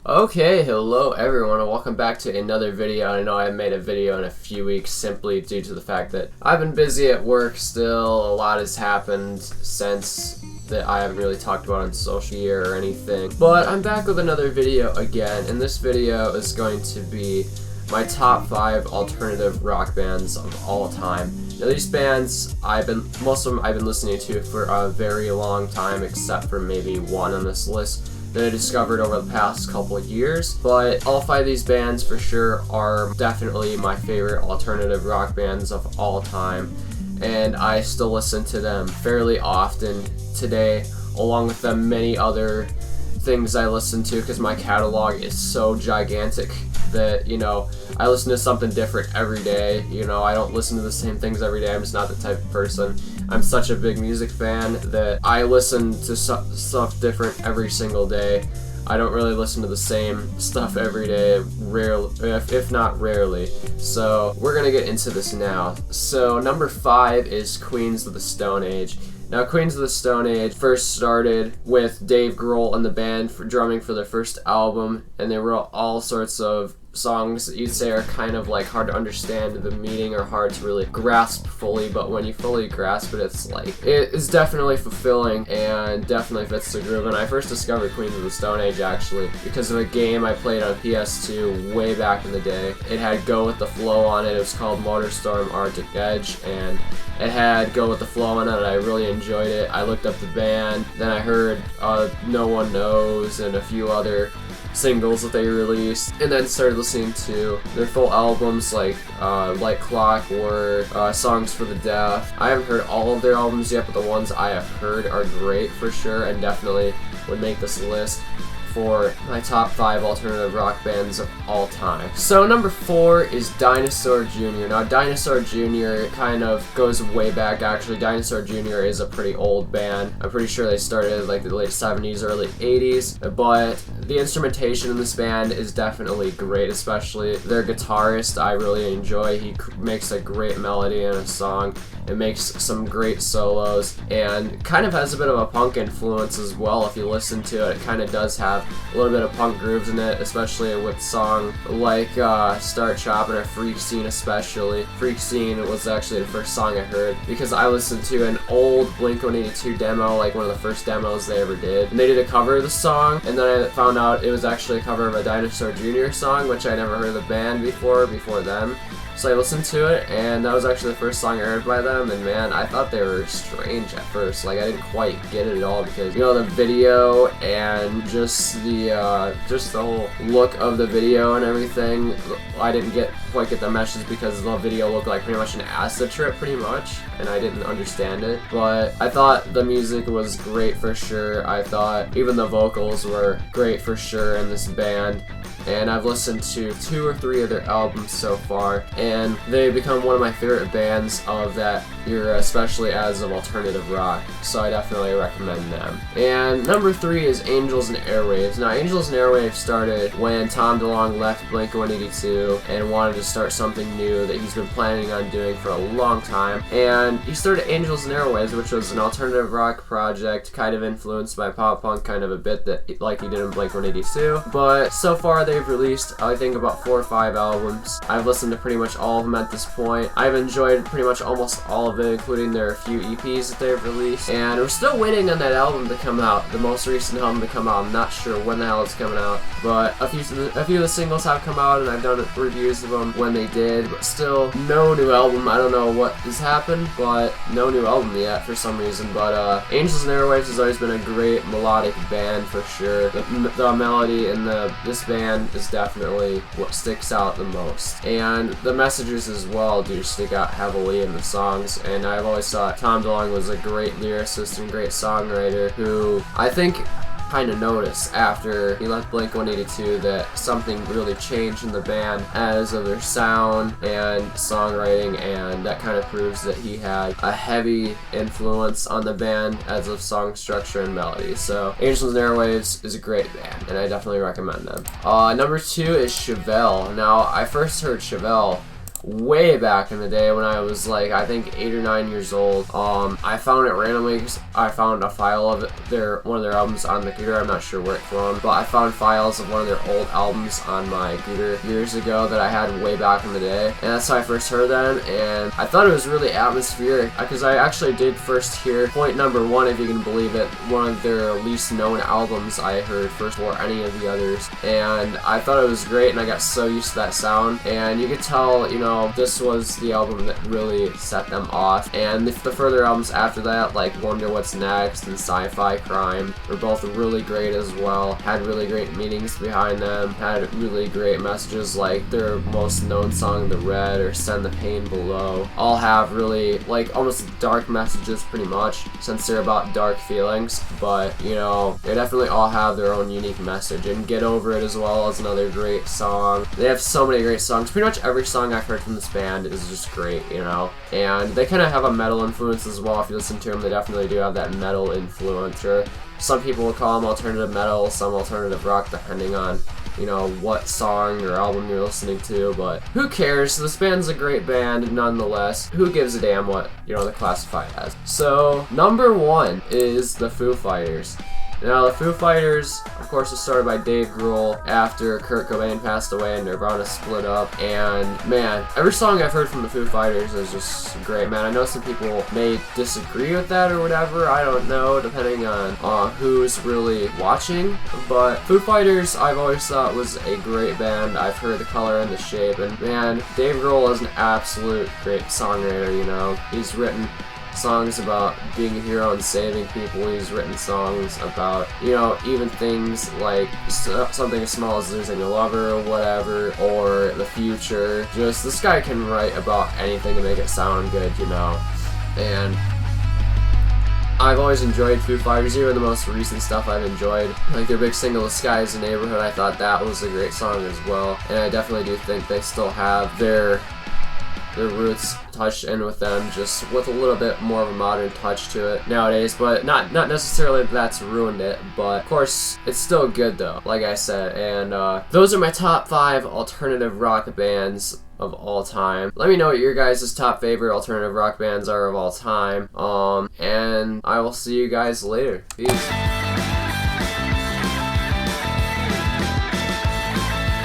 Okay, hello everyone and welcome back to another video. I know I haven't made a video in a few weeks simply due to the fact that I've been busy at work still. A lot has happened since that I haven't really talked about on social media or anything. But I'm back with another video again, and this video is going to be my top 5 alternative rock bands of all time. Now these bands, most of them I've been listening to for a very long time, except for maybe one on this list that I discovered over the past couple of years. But all 5 of these bands for sure are definitely my favorite alternative rock bands of all time, and I still listen to them fairly often today, along with the many other things I listen to, because my catalog is so gigantic that, you know, I listen to something different every day. You know, I don't listen to the same things every day. I'm just not the type of person. I'm such a big music fan that I listen to stuff different every single day. I don't really listen to the same stuff every day, rarely, if not rarely. So we're gonna get into this now. So number 5 is Queens of the Stone Age. Now, Queens of the Stone Age first started with Dave Grohl and the band for drumming for their first album, and they wrote all sorts of songs that you'd say are kind of like hard to understand the meaning or hard to really grasp fully, but when you fully grasp it, it's like, it is definitely fulfilling and definitely fits the groove. And I first discovered Queens of the Stone Age actually because of a game I played on PS2 way back in the day. It had Go With The Flow on it. It was called Motorstorm Arctic Edge, and it had Go With The Flow on it, and I really enjoyed it. I looked up the band, then I heard No One Knows and a few other singles that they released, and then started listening to their full albums like Clockwork, Songs for the Deaf. I haven't heard all of their albums yet, but the ones I have heard are great for sure, and definitely would make this list for my top 5 alternative rock bands of all time. So number 4 is Dinosaur Jr. Now Dinosaur Jr. kind of goes way back actually. Dinosaur Jr. is a pretty old band. I'm pretty sure they started like the late 70s, early 80s, but the instrumentation in this band is definitely great, especially their guitarist I really enjoy. He makes a great melody in a song. It makes some great solos and kind of has a bit of a punk influence as well. If you listen to it, it kind of does have a little bit of punk grooves in it, especially with songs like Start Chopping or Freak Scene especially. Freak Scene was actually the first song I heard because I listened to an old Blink-182 demo, like one of the first demos they ever did. And they did a cover of the song, and then I found out it was actually a cover of a Dinosaur Jr. song, which I never heard of the band before them. So I listened to it, and that was actually the first song I heard by them, and man, I thought they were strange at first. Like, I didn't quite get it at all because, you know, the video and just the whole look of the video and everything, I didn't quite get the message because the video looked like pretty much an acid trip pretty much, and I didn't understand it. But I thought the music was great for sure. I thought even the vocals were great for sure in this band. And I've listened to 2 or 3 of their albums so far, and they've become one of my favorite bands of that era, especially as of alternative rock, so I definitely recommend them. And number 3 is Angels and Airwaves. Now Angels and Airwaves started when Tom DeLonge left Blink-182 and wanted to start something new that he's been planning on doing for a long time, and he started Angels and Airwaves, which was an alternative rock project kind of influenced by pop punk kind of a bit, that like he did in Blink-182, but so far they've released I think about 4 or 5 albums. I've listened to pretty much all of them at this point. I've enjoyed pretty much almost all of it, including their few EPs that they've released, and we're still waiting on that album to come out, the most recent album to come out. I'm not sure when the hell it's coming out, but a few of the singles have come out, and I've done reviews of them when they did, but still no new album. I don't know what has happened, but no new album yet for some reason. But Angels and Airwaves has always been a great melodic band for sure. The melody in this band is definitely what sticks out the most, and the messages as well do stick out heavily in the songs. And I've always thought Tom DeLonge was a great lyricist and great songwriter who I think kind of noticed after he left Blink-182 that something really changed in the band as of their sound and songwriting, and that kind of proves that he had a heavy influence on the band as of song structure and melody. So Angels and Airwaves is a great band, and I definitely recommend them. Number 2 is Chevelle. Now I first heard Chevelle way back in the day when I was like, I think 8 or 9 years old. I found it randomly because I found a file of one of their albums on the computer. I'm not sure where it's from, but I found files of one of their old albums on my computer years ago that I had way back in the day, and that's how I first heard them, and I thought it was really atmospheric because I actually did first hear Point Number One, if you can believe it, one of their least known albums I heard first before any of the others, and I thought it was great, and I got so used to that sound, and you could tell, you know, this was the album that really set them off. And the further albums after that, like Wonder What's Next and Sci-Fi Crime, were both really great as well, had really great meanings behind them, had really great messages, like their most known song, The Red, or Send the Pain Below, all have really, like, almost dark messages pretty much, since they're about dark feelings, but, you know, they definitely all have their own unique message. And Get Over It as well is another great song. They have so many great songs. Pretty much every song I've heard from this band is just great, you know, and they kind of have a metal influence as well. If you listen to them, they definitely do have that metal influence, or some people will call them alternative metal, some alternative rock, depending on, you know, what song or album you're listening to, but who cares? This band's a great band nonetheless. Who gives a damn what, you know, they classify as. So, number 1 is the Foo Fighters. Now, the Foo Fighters, of course, was started by Dave Grohl after Kurt Cobain passed away and Nirvana split up. And, man, every song I've heard from the Foo Fighters is just great, man. I know some people may disagree with that or whatever. I don't know, depending on who's really watching. But Foo Fighters, I've always thought was a great band. I've heard The Color and the Shape. And, man, Dave Grohl is an absolute great songwriter, you know. He's written songs about being a hero and saving people. He's written songs about, you know, even things like something as small as losing a lover or whatever, or the future. Just, this guy can write about anything to make it sound good, you know. And I've always enjoyed Foo Fighters, even the most recent stuff I've enjoyed. Like their big single, The Sky is the Neighborhood, I thought that was a great song as well. And I definitely do think they still have their roots touched in with them, just with a little bit more of a modern touch to it nowadays, but not necessarily that's ruined it, but of course it's still good though, like I said. And those are my top 5 alternative rock bands of all time. Let me know what your guys' top favorite alternative rock bands are of all time, and I will see you guys later. Peace.